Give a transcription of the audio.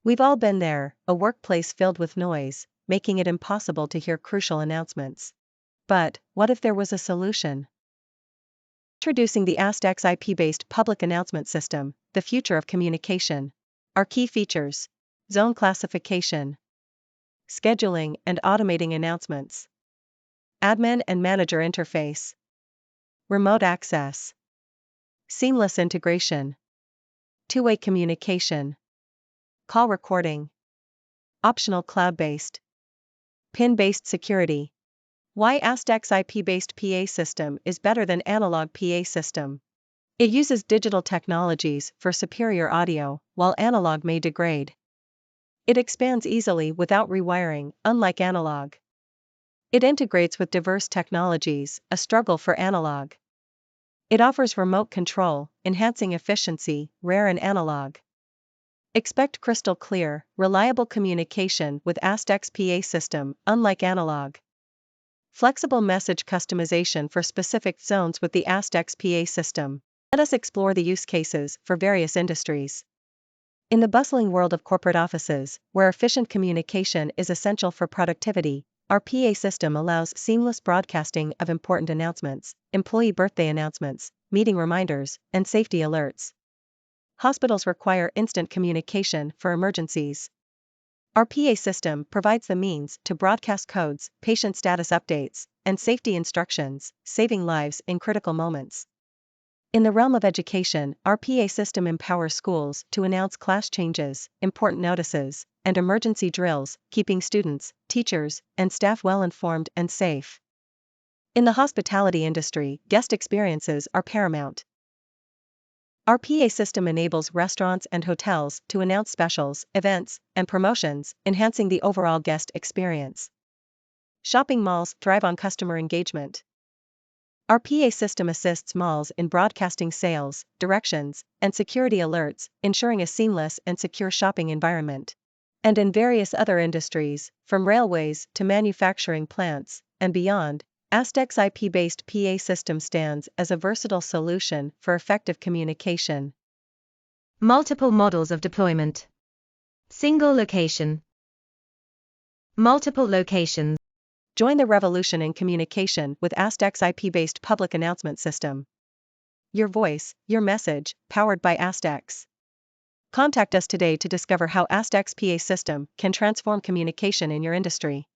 We've all been there, a workplace filled with noise, making it impossible to hear crucial announcements. But, what if there was a solution? Introducing the astX IP-based public announcement system, the future of communication. Our key features: zone classification, scheduling and automating announcements, admin and manager interface, remote access, seamless integration, two-way communication, call recording, optional cloud-based, PIN-based security. Why astX IP-based PA system is better than analog PA system. It uses digital technologies for superior audio, while analog may degrade. It expands easily without rewiring, unlike analog. It integrates with diverse technologies, a struggle for analog. It offers remote control, enhancing efficiency, rare in analog. Expect crystal clear, reliable communication with astX PA system, unlike analog. Flexible message customization for specific zones with the astX PA system. Let us explore the use cases for various industries. In the bustling world of corporate offices, where efficient communication is essential for productivity, our PA system allows seamless broadcasting of important announcements, employee birthday announcements, meeting reminders, and safety alerts. Hospitals require instant communication for emergencies. Our PA system provides the means to broadcast codes, patient status updates, and safety instructions, saving lives in critical moments. In the realm of education, our PA system empowers schools to announce class changes, important notices, and emergency drills, keeping students, teachers, and staff well informed and safe. In the hospitality industry, guest experiences are paramount. Our PA system enables restaurants and hotels to announce specials, events, and promotions, enhancing the overall guest experience. Shopping malls thrive on customer engagement. Our PA system assists malls in broadcasting sales, directions, and security alerts, ensuring a seamless and secure shopping environment. And in various other industries, from railways to manufacturing plants, and beyond, astX IP-based PA system stands as a versatile solution for effective communication. Multiple models of deployment. Single location. Multiple locations. Join the revolution in communication with astX IP-based public announcement system. Your voice, your message, powered by astX. Contact us today to discover how astX PA system can transform communication in your industry.